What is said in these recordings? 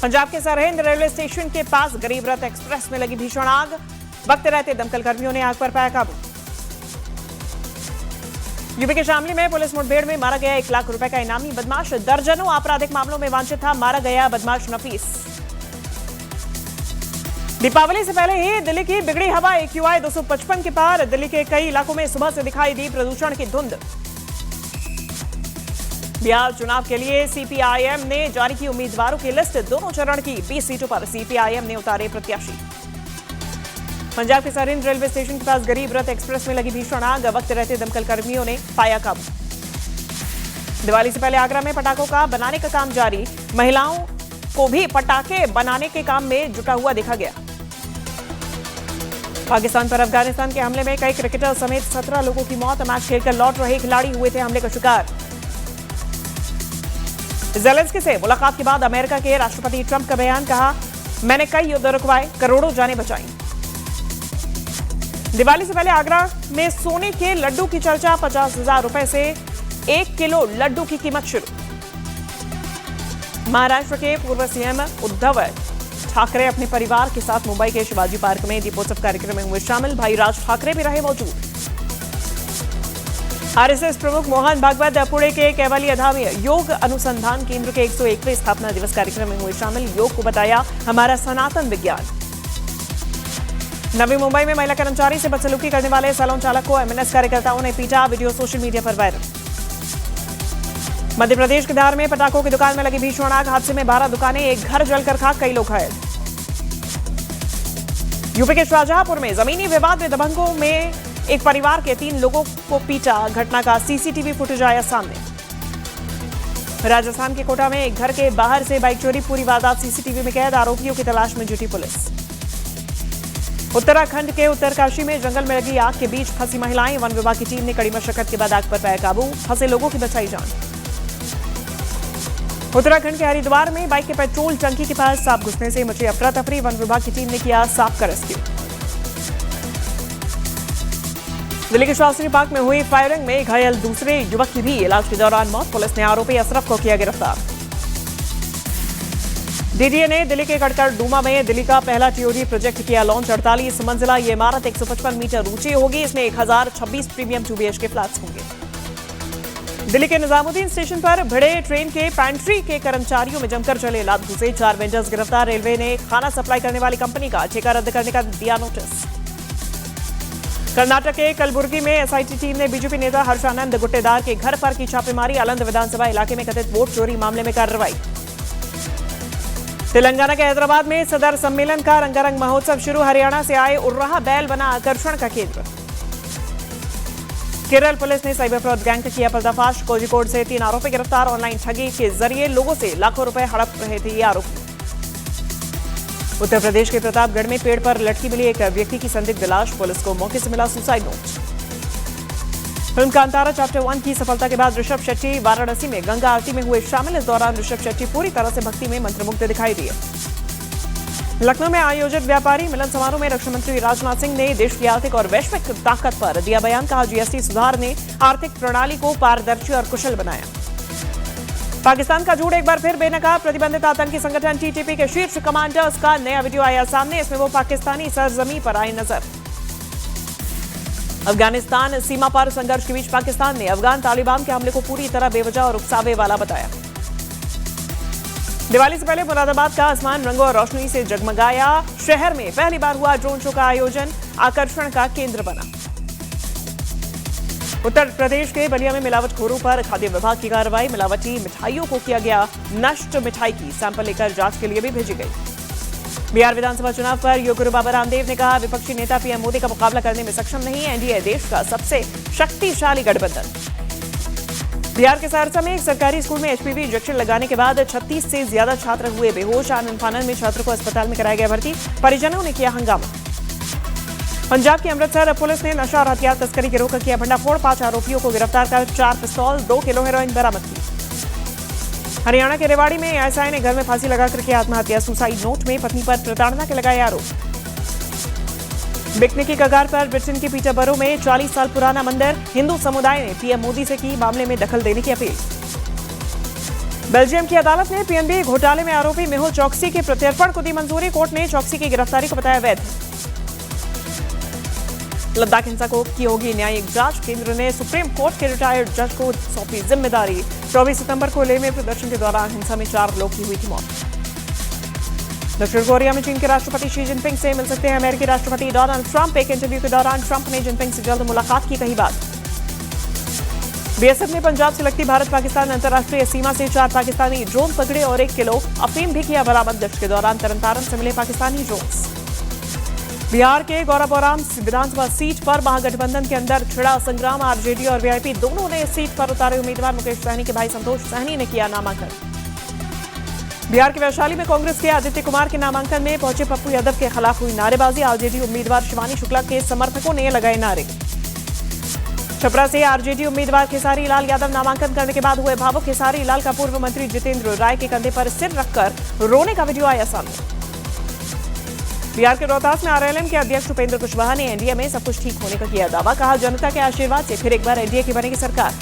पंजाब के Sirhind railway station के पास गरीब रथ एक्सप्रेस में लगी भीषण आग। वक्त रहते दमकल कर्मियों ने आग पर पाया काबू। यूपी के शामली में पुलिस मुठभेड़ में मारा गया 1 लाख रुपए का इनामी बदमाश। दर्जनों आपराधिक मामलों में वांछित था, मारा गया बदमाश नफीस। दीपावली से पहले ही दिल्ली की बिगड़ी हवा, AQI 255 के पार। दिल्ली के कई इलाकों में सुबह से दिखाई दी प्रदूषण की धुंध। बिहार चुनाव के लिए CPIM ने जारी की उम्मीदवारों की लिस्ट। दोनों चरण की 20 सीटों पर CPIM ने उतारे प्रत्याशी। पंजाब के सरहिंद रेलवे स्टेशन के पास गरीब रथ एक्सप्रेस में लगी भीषण आग। वक्त रहते दमकल कर्मियों ने पाया काबू। दिवाली से पहले आगरा में पटाखों का बनाने का काम जारी। महिलाओं को भी पटाखे बनाने के काम में जुटा हुआ देखा गया। पाकिस्तान पर अफगानिस्तान के हमले में कई क्रिकेटर समेत 17 लोगों की मौत। मैच खेलकर लौट रहे खिलाड़ी हुए थे हमले का शिकार। ज़ेलेंस्की से मुलाकात के बाद अमेरिका के राष्ट्रपति ट्रंप का बयान, कहा मैंने कई युद्ध रुकवाए, करोड़ों जानें बचाई। दिवाली से पहले आगरा में सोने के लड्डू की चर्चा। 50,000 रुपए से 1 किलो लड्डू की कीमत शुरू। महाराष्ट्र के पूर्व CM उद्धव ठाकरे अपने परिवार के साथ मुंबई के शिवाजी पार्क में दीपोत्सव कार्यक्रम में हुए शामिल। भाई राज ठाकरे भी रहे मौजूद। RSS प्रमुख मोहन भागवत पुणे के कैवलिया धाम योग अनुसंधान केंद्र के 101वें स्थापना दिवस कार्यक्रम में हुए शामिल। योग को बताया हमारा सनातन विज्ञान। नवी मुंबई में महिला कर्मचारी से बदसलूकी करने वाले सैलून चालक को MNS कार्यकर्ताओं ने पीटा। वीडियो सोशल मीडिया पर वायरल। मध्य प्रदेश के धार में पटाखों की दुकान में लगी भीषण आग। हादसे में 12 दुकानें, एक घर जलकर खाक, कई लोग घायल। यूपी के शाहजहांपुर में जमीनी विवाद में दबंगों में एक परिवार के 3 लोगों को पीटा। घटना का CCTV फुटेज आया सामने। राजस्थान के कोटा में एक घर के बाहर से बाइक चोरी, पूरी वारदात CCTV में कैद। आरोपियों की तलाश में जुटी पुलिस। उत्तराखंड के उत्तरकाशी में जंगल में लगी आग के बीच फंसी महिलाएं। वन विभाग की टीम ने कड़ी मशक्कत के बाद आग पर पाया काबू। फंसे लोगों की बचाई जान। उत्तराखंड के हरिद्वार में बाइक के पेट्रोल टंकी के पास सांप घुसने से मची अफरा तफरी। वन विभाग की टीम ने किया सांप का रेस्क्यू। दिल्ली के शास्त्री पार्क में हुई फायरिंग में घायल दूसरे युवक की भी इलाज के दौरान मौत। पुलिस ने आरोपी अशरफ को किया गिरफ्तार। DDA ने दिल्ली के कड़कड़ डूमा में दिल्ली का पहला TOD प्रोजेक्ट किया लॉन्च। 48 मंजिला ये इमारत 155 मीटर ऊंची होगी। इसमें 1026 प्रीमियम 2 BHK फ्लैट्स होंगे। दिल्ली के निजामुद्दीन स्टेशन पर भिड़े ट्रेन के पैंट्री के कर्मचारियों में जमकर चले लात घुसे। 4 वेंडर्स गिरफ्तार। रेलवे ने खाना सप्लाई करने वाली कंपनी का ठेका रद्द करने का दिया नोटिस। कर्नाटक के कलबुर्गी में SIT टीम ने BJP नेता हर्षानंद गुट्टेदार के घर पर की छापेमारी। आलंद विधानसभा इलाके में कथित वोट चोरी मामले में कार्रवाई। तेलंगाना के हैदराबाद में सदर सम्मेलन का रंगारंग महोत्सव शुरू। हरियाणा से आए उर्राह बैल बना आकर्षण का केंद्र। केरल पुलिस ने साइबर फ्रॉड गैंग का किया पर्दाफाश। कोझिकोड से 3 आरोपी गिरफ्तार। ऑनलाइन ठगी के जरिए लोगों से लाखों रुपए हड़प रहे थे ये आरोपी। उत्तर प्रदेश के प्रतापगढ़ में पेड़ पर लटकी मिली एक व्यक्ति की संदिग्ध लाश। पुलिस को मौके से मिला suicide note. Film Kantara chapter 1 की सफलता के बाद ऋषभ शेट्टी वाराणसी में गंगा आरती में हुए शामिल। इस दौरान ऋषभ शेट्टी पूरी तरह से भक्ति में मंत्रमुग्ध दिखाई दिए। लखनऊ में आयोजित व्यापारी मिलन समारोह में रक्षा मंत्री राजनाथ सिंह ने देश की आर्थिक और वैश्विक ताकत पर दिया बयान। कहा GST सुधार ने आर्थिक प्रणाली को पारदर्शी और कुशल बनाया। पाकिस्तान का झूठ एक बार फिर बेनकाब। प्रतिबंधित आतंकी संगठन TTP के शीर्ष कमांडर्स का नया वीडियो आया सामने। इसमें वो पाकिस्तानी सरजमी पर आए नजर। अफगानिस्तान सीमा पर संघर्ष के बीच पाकिस्तान ने अफगान तालिबान के हमले को पूरी तरह बेवजह और उकसावे वाला बताया। दिवाली से पहले मुरादाबाद का आसमान रंगों और रोशनी से जगमगाया। शहर में पहली बार हुआ ड्रोन शो का आयोजन, आकर्षण का केंद्र बना। उत्तर प्रदेश के बलिया में मिलावटखोरों पर खाद्य विभाग की कार्रवाई। मिलावटी मिठाइयों को किया गया नष्ट। मिठाई की सैंपल लेकर जांच के लिए भी भेजी गई। बिहार विधानसभा चुनाव पर योग गुरु बाबा रामदेव ने कहा विपक्षी नेता PM मोदी का मुकाबला करने में सक्षम नहीं। NDA देश का सबसे शक्तिशाली गठबंधन। बिहार के सहरसा में एक सरकारी स्कूल में HPV इंजेक्शन लगाने के बाद 36 से ज्यादा छात्र हुए बेहोश। आनन फानन में छात्र को अस्पताल में कराया गया भर्ती। परिजनों ने किया हंगामा। पंजाब के अमृतसर पुलिस ने नशा और हथियार तस्करी गिरोह का किया भंडाफोड़। 5 आरोपियों को गिरफ्तार कर 4 पिस्तौल 2 किलो हेरोइन बरामद की। हरियाणा के रेवाड़ी में ASI ने घर में फांसी लगाकर की आत्महत्या। सुसाइड नोट में पत्नी पर प्रताड़ना के लगाए आरोप। बिकने की कगार पर ब्रिटेन के पीटरबरो में 40 साल पुराना मंदिर। हिंदू समुदाय ने PM मोदी से की मामले में दखल देने की अपील। बेल्जियम की अदालत ने पीएनबी घोटाले में आरोपी मेहुल चोकसी के प्रत्यर्पण को दी मंजूरी। कोर्ट ने चोकसी की गिरफ्तारी को बताया वैध। लद्दाख हिंसा की होगी न्यायिक जांच। केंद्र ने सुप्रीम कोर्ट के रिटायर्ड जज को सौंपी जिम्मेदारी। 24 सितंबर को लेह में प्रदर्शन के दौरान हिंसा में 4 लोग की हुई थी मौत। दक्षिण कोरिया में चीन के राष्ट्रपति शी जिनपिंग से मिल सकते हैं अमेरिकी राष्ट्रपति डोनाल्ड ट्रंप। एक इंटरव्यू के दौरान ट्रंप ने जिनपिंग से जल्द मुलाकात की कही बात। बीएसएफ ने पंजाब से लगती भारत पाकिस्तान अंतर्राष्ट्रीय सीमा से 4 पाकिस्तानी ड्रोन पकड़े और 1 किलो अफीम भी किया बरामद। गश्त के दौरान तरनतारन से मिले पाकिस्तानी ड्रोन्स। बिहार के गौराबौराम विधानसभा सीट पर महागठबंधन के अंदर छिड़ा संग्राम। आरजेडी और वीआईपी दोनों ने इस सीट पर उतारे उम्मीदवार। मुकेश सहनी के भाई संतोष सहनी ने किया नामांकन। बिहार के वैशाली में कांग्रेस के आदित्य कुमार के नामांकन में पहुंचे पप्पू यादव के खिलाफ हुई नारेबाजी। आरजेडी उम्मीदवार शिवानी शुक्ला के समर्थकों ने लगाए नारे। छपरा से आरजेडी उम्मीदवार खेसारी लाल यादव नामांकन करने के बाद हुए भावुक। खेसारी लाल का पूर्व मंत्री जितेंद्र राय के कंधे पर सिर रखकर रोने का वीडियो आया सामने। बिहार के रोहतास में आरएलएम के अध्यक्ष उपेंद्र कुशवाहा ने एनडीए में सब कुछ ठीक होने का किया दावा। कहा जनता के आशीर्वाद से फिर एक बार एनडीए की बनेगी सरकार।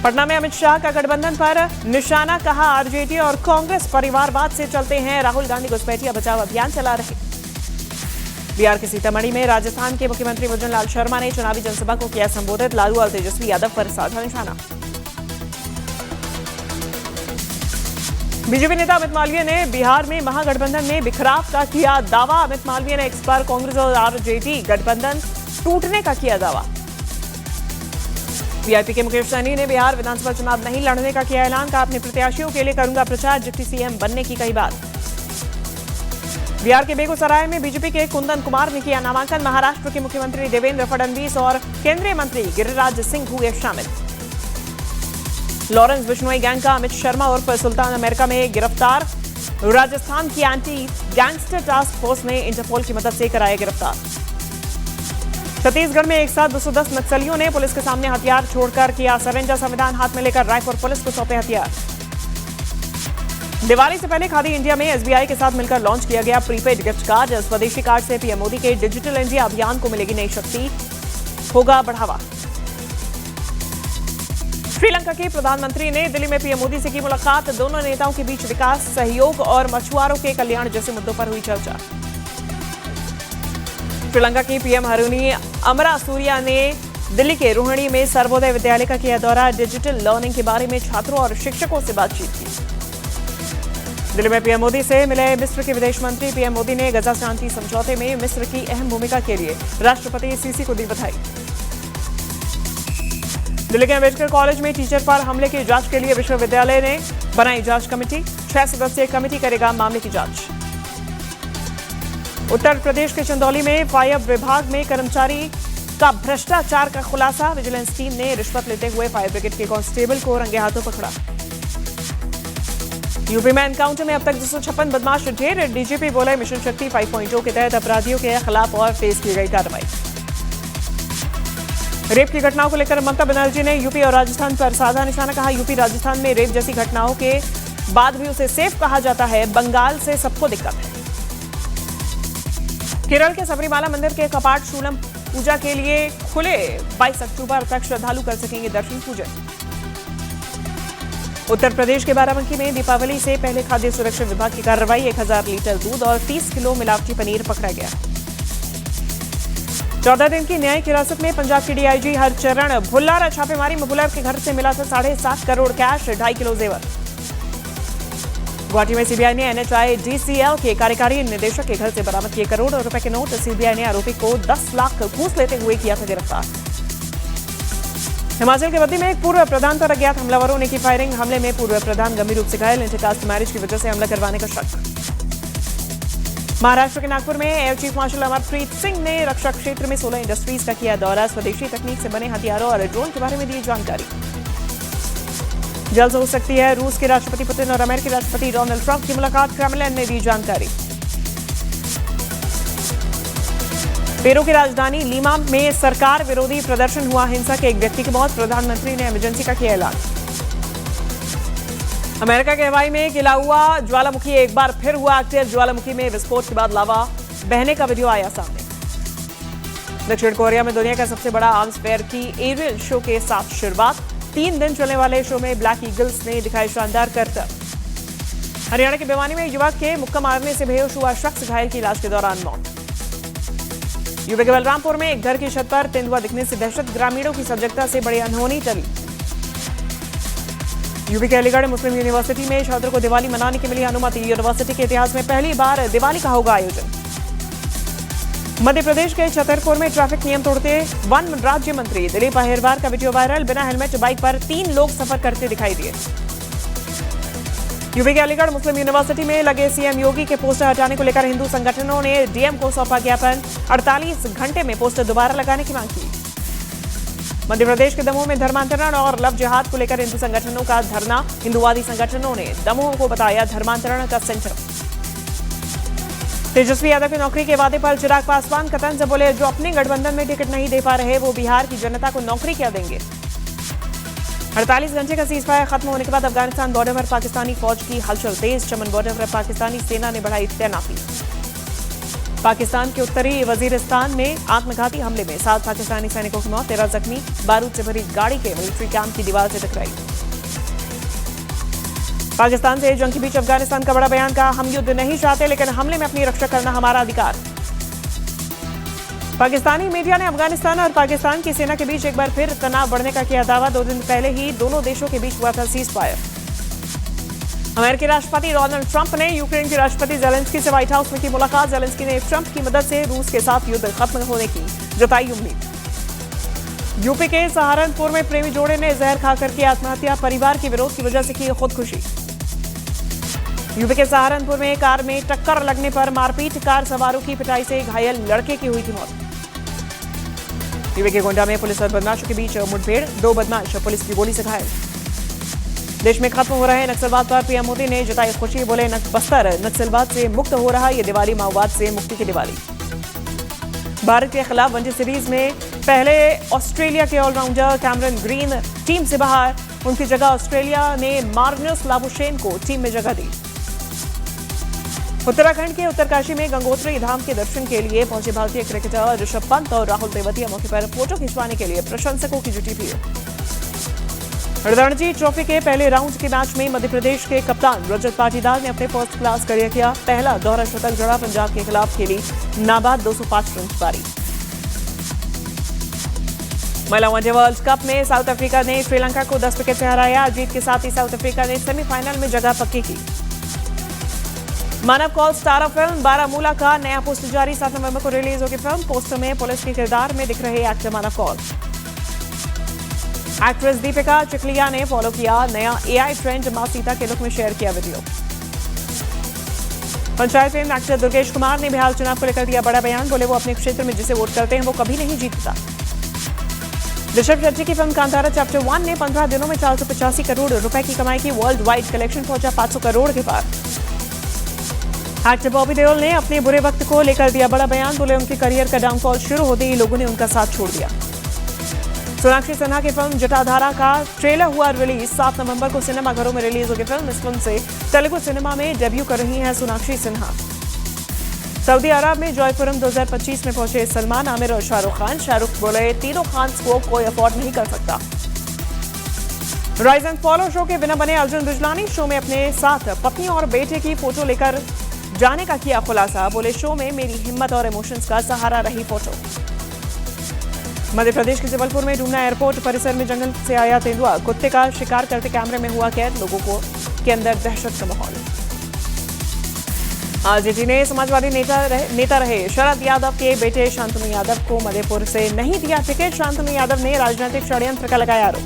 पटना में अमित शाह का गठबंधन पर निशाना। कहा आरजेडी और कांग्रेस परिवारवाद से चलते हैं। राहुल गांधी घुसपैठिया बचाओ अभियान चला रहे। बिहार के सीतामढ़ी में राजस्थान के मुख्यमंत्री भजन लाल शर्मा ने चुनावी जनसभा को किया संबोधित। लालू और तेजस्वी यादव पर साधा निशाना। बीजेपी नेता अमित मालवीय ने बिहार में महागठबंधन में बिखराव का किया दावा। अमित मालवीय ने इस बार कांग्रेस और आरजेडी गठबंधन टूटने का किया दावा। वीआईपी के मुकेश सहनी ने बिहार विधानसभा चुनाव नहीं लड़ने का किया ऐलान। कहा अपने प्रत्याशियों के लिए करूंगा प्रचार। डिप्टी सीएम बनने की कही बात। बिहार के बेगूसराय में बीजेपी के कुंदन कुमार ने किया नामांकन। महाराष्ट्र के मुख्यमंत्री देवेंद्र फडणवीस और केंद्रीय मंत्री गिरिराज सिंह हुए शामिल। लॉरेंस बिश्नोई गैंग का अमित शर्मा उर्फ सुल्तान अमेरिका में गिरफ्तार। राजस्थान की एंटी गैंगस्टर टास्क फोर्स ने इंटरपोल की मदद से कराया गिरफ्तार। छत्तीसगढ़ में एक साथ 210 नक्सलियों ने पुलिस के सामने हथियार छोड़कर किया सरेंडर। संविधान हाथ में लेकर रायपुर पुलिस को सौंपे हथियार। दिवाली से पहले खादी इंडिया में एसबीआई के साथ मिलकर लॉन्च किया गया प्रीपेड गिफ्ट कार्ड। स्वदेशी कार्ड से पीएम मोदी के डिजिटल इंडिया अभियान को मिलेगी नई शक्ति, होगा बढ़ावा। श्रीलंका के प्रधानमंत्री ने दिल्ली में पीएम मोदी से की मुलाकात। दोनों नेताओं के बीच विकास, सहयोग और मछुआरों के कल्याण जैसे मुद्दों पर हुई चर्चा। श्रीलंका की पीएम हरुनी अमरासूरिया ने दिल्ली के रोहिणी में सर्वोदय विद्यालय का किया दौरा। डिजिटल लर्निंग के बारे में छात्रों और शिक्षकों से बातचीत की। दिल्ली में पीएम मोदी से मिले मिस्र के विदेश मंत्री। पीएम मोदी ने गजा शांति समझौते में मिस्र की अहम भूमिका के लिए राष्ट्रपति सीसी को दी बधाई। दिल्ली के अंबेडकर कॉलेज में टीचर पर हमले की जांच के लिए विश्वविद्यालय ने बनाई जांच कमेटी। 6 सदस्यीय कमेटी करेगा मामले की जांच। उत्तर प्रदेश के चंदौली में फायर विभाग में कर्मचारी का भ्रष्टाचार का खुलासा। विजिलेंस टीम ने रिश्वत लेते हुए फायर ब्रिगेड के कांस्टेबल को रंगे हाथों पकड़ा। यूपी में एनकाउंटर में अब तक 256 बदमाश ढेर। डीजीपी बोले मिशन शक्ति 5.0 के तहत अपराधियों के खिलाफ और तेज की गई कार्रवाई। रेप की घटनाओं को लेकर ममता बनर्जी ने यूपी और राजस्थान पर साधा निशाना। कहा यूपी राजस्थान में रेप जैसी घटनाओं के बाद भी उसे सेफ कहा जाता है। बंगाल से सबको दिक्कत है। केरल के सबरीमाला मंदिर के कपाट शूलम पूजा के लिए खुले। 22 अक्टूबर तक श्रद्धालु कर सकेंगे दर्शन पूजन। उत्तर प्रदेश के बाराबंकी में दीपावली से पहले खाद्य सुरक्षा विभाग की कार्रवाई। 1000 लीटर दूध और 30 किलो मिलावटी पनीर पकड़ा गया। 14 दिन की न्यायिक हिरासत में पंजाब के डीआईजी हरचरण भुल्लर। छापेमारी में भुल्लर के घर से मिला था 7.5 करोड़ कैश, 2.5 किलो जेवर। गुवाहाटी में सीबीआई ने एनएचआईडीसीएल के कार्यकारी निदेशक के घर से बरामद किए करोड़ों रुपए के नोट। सीबीआई ने आरोपी को 10 लाख घूस लेते हुए किया था गिरफ्तार। हिमाचल के बद्दी में एक पूर्व प्रधान पर अज्ञात हमलावरों ने की फायरिंग। हमले में पूर्व प्रधान गंभीर रूप से घायल। इंटरकास्ट मैरिज की वजह से हमला करवाने का शक। महाराष्ट्र के नागपुर में air chief marshal Amarpreet Singh ने रक्षा क्षेत्र में 16 इंडस्ट्रीज का किया दौरा। स्वदेशी तकनीक से बने हथियारों और ड्रोन के बारे में दी जानकारी। जल्द हो सकती है रूस के राष्ट्रपति पुतिन और अमेरिकी राष्ट्रपति डोनाल्ड ट्रंप की मुलाकात। क्रेमलिन ने दी जानकारी। पेरू की राजधानी लीमा में सरकार विरोधी प्रदर्शन हुआ। हिंसा के एक व्यक्ति की मौत। प्रधानमंत्री ने इमरजेंसी का किया ऐलान। अमेरिका के हवाई में गिलाहुआ ज्वालामुखी एक बार फिर हुआ एक्टिव। ज्वालामुखी में विस्फोट के बाद लावा बहने का वीडियो आया सामने। दक्षिण कोरिया में दुनिया का सबसे बड़ा आर्म्स फेयर की एरियल शो के साथ शुरुआत। 3 दिन चलने वाले शो में ब्लैक ईगल्स ने दिखाई शानदार करतब। हरियाणा के भिवानी में युवक के मुक्का मारने से बेहोश हुआ शख्स घायल की इलाज के दौरान मौत। यूपी के बलरामपुर में एक घर की छत पर तेंदुआ दिखने से दहशत, ग्रामीणों की सजगता से बड़ी अनहोनी टली। यूपी के अलीगढ़ मुस्लिम यूनिवर्सिटी में छात्रों को दिवाली मनाने की मिली अनुमति। यूनिवर्सिटी के इतिहास में पहली बार दिवाली का होगा आयोजन। मध्य प्रदेश के छतरपुर में ट्रैफिक नियम तोड़ते वन राज्य मंत्री दिलीप अहिरवार का वीडियो वायरल। बिना हेलमेट बाइक पर 3 लोग सफर करते दिखाई दिए। यूपी के अलीगढ़ मुस्लिम यूनिवर्सिटी में लगे सीएम योगी के पोस्टर हटाने को लेकर हिंदू संगठनों ने डीएम को सौंपा ज्ञापन। 48 घंटे में पोस्टर दोबारा लगाने की मांग की। मध्य प्रदेश के दमोह में धर्मांतरण और लव जिहाद को लेकर हिंदू संगठनों का धरना। हिंदुवादी संगठनों ने दमोह को बताया धर्मांतरण का सेंटर। तेजस्वी यादव की नौकरी के वादे पर चिराग पासवान का तंज। बोले, जो अपने गठबंधन में टिकट नहीं दे पा रहे वो बिहार की जनता को नौकरी क्या देंगे। 48 घंटे का सीजफायर खत्म होने के बाद अफगानिस्तान बॉर्डर पर पाकिस्तानी फौज की हलचल तेज। चमन बॉर्डर पर पाकिस्तानी सेना ने बढ़ाई तैनाती। पाकिस्तान के उत्तरी वजीरिस्तान में आत्मघाती हमले में 7 पाकिस्तानी सैनिकों की मौत, 13 जख्मी। बारूद से भरी गाड़ी के मिलिट्री कैंप की दीवार से टकराई। पाकिस्तान से जंग के बीच अफगानिस्तान का बड़ा बयान। कहा, हम युद्ध नहीं चाहते लेकिन हमले में अपनी रक्षा करना हमारा अधिकार। पाकिस्तानी मीडिया ने अफगानिस्तान और पाकिस्तान की सेना के बीच एक बार फिर तनाव बढ़ने का किया दावा। 2 दिन पहले ही दोनों देशों के बीच हुआ था सीज फायर। अमेरिकी राष्ट्रपति डोनाल्ड ट्रंप ने यूक्रेन के राष्ट्रपति जेलेंस्की से व्हाइट हाउस में की मुलाकात। जेलेंस्की ने ट्रंप की मदद से रूस के साथ युद्ध खत्म होने की जताई उम्मीद। यूपी के सहारनपुर में प्रेमी जोड़े ने जहर खाकर की आत्महत्या। परिवार के विरोध की वजह से की खुदकुशी। यूपी के सहारनपुर में कार में टक्कर लगने पर मारपीट। कार सवारों की पिटाई से घायल लड़के की हुई थी मौत। यूपी के गोंडा में पुलिस और बदमाशों के बीच मुठभेड़। 2 बदमाश पुलिस की गोली से घायल। देश में खत्म हो रहे नक्सलवाद पर पीएम मोदी ने जताई खुशी। बोले, बस्तर नक्सलवाद से मुक्त हो रहा, ये दिवाली माओवाद से मुक्ति की दिवाली। भारत के खिलाफ वनडे सीरीज में पहले ऑस्ट्रेलिया के ऑलराउंडर कैमरन ग्रीन टीम से बाहर। उनकी जगह ऑस्ट्रेलिया ने मार्नस लाबुशेन को टीम में जगह दी। उत्तराखंड के उत्तरकाशी में गंगोत्री धाम के दर्शन के लिए पहुंचे भारतीय क्रिकेटर ऋषभ पंत और राहुल तेवतिया मौके पर फोटो खिंचवाने के लिए प्रशंसकों की जुटी भीड़। रणजी ट्रॉफी के पहले राउंड के मैच में मध्य प्रदेश के कप्तान रजत पाटीदार ने अपने फर्स्ट क्लास करियर किया। पहला दोहरा शतक जड़ा। पंजाब के खिलाफ खेली नाबाद 205 रन की पारी। महिला वनडे वर्ल्ड कप में साउथ अफ्रीका ने श्रीलंका को 10 विकेट से हराया। जीत के साथ ही साउथ अफ्रीका ने सेमीफाइनल में जगह पक्की की। मानव कौल स्टार फिल्म बारामूला का नया पोस्टर जारी। 7 नवंबर को रिलीज होगी फिल्म। पोस्टर में पुलिस के किरदार में दिख रहे एक्टर मानव कौल। एक्ट्रेस दीपिका चिखलिया ने फॉलो किया नया एआई ट्रेंड। मां सीता के लुक में शेयर किया वीडियो। पंचायत में एक्टर दुर्गेश कुमार ने बिहार चुनाव को लेकर दिया बड़ा बयान। बोले, वो अपने क्षेत्र में जिसे वोट करते हैं वो कभी नहीं जीतता। ऋषभ शेट्टी की फिल्म कांतारा चैप्टर 1 ने 15 दिनों में 485 करोड़ रुपए की कमाई की। वर्ल्ड वाइड कलेक्शन पहुंचा 500 करोड़ के पार। एक्टर बॉबी देओल ने अपने बुरे वक्त को लेकर दिया बड़ा बयान। बोले, उनके करियर का डाउनफॉल शुरू होते ही लोगों ने उनका साथ छोड़ दिया। सोनाक्षी सिन्हा की फिल्म जटाधारा का ट्रेलर हुआ रिलीज। 7 नवंबर को सिनेमाघरों में रिलीज होगी फिल्म। इस फिल्म से तेलुगु सिनेमा में डेब्यू कर रही हैं सोनाक्षी सिन्हा। सऊदी अरब में जॉयपुरम 2025 में पहुंचे सलमान, आमिर और शाहरुख खान। शाहरुख बोले, तीनों खान्स को कोई अफोर्ड नहीं कर सकता। राइज एंड फॉलो शो के विनर बने अर्जुन बिजलानी। शो में अपने साथ पत्नी और बेटे की फोटो लेकर जाने का किया खुलासा। बोले, शो में मेरी हिम्मत और इमोशंस का सहारा रही फोटो। मध्य प्रदेश के जबलपुर में डूमना एयरपोर्ट परिसर में जंगल से आया तेंदुआ। कुत्ते का शिकार करते कैमरे में हुआ कैद। लोगों को के अंदर दहशत का माहौल। आरजेडी ने समाजवादी नेता रहे शरद यादव के बेटे शांतनु यादव को मधेपुर से नहीं दिया टिकट। शांतनु यादव ने राजनीतिक षड्यंत्र का लगाया आरोप।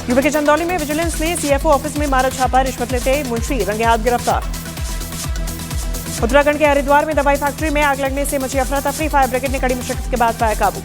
यूपी के चंदौली में विजिलेंस ने सीएफओ ऑफिस में मारा छापा। रिश्वत लेते मुंशी रंगे हाथ गिरफ्तार। उत्तराखंड के हरिद्वार में दवाई फैक्ट्री में आग लगने से मची अफरा तफरी। फायर ब्रिगेड ने कड़ी मशक्कत के बाद पाया काबू।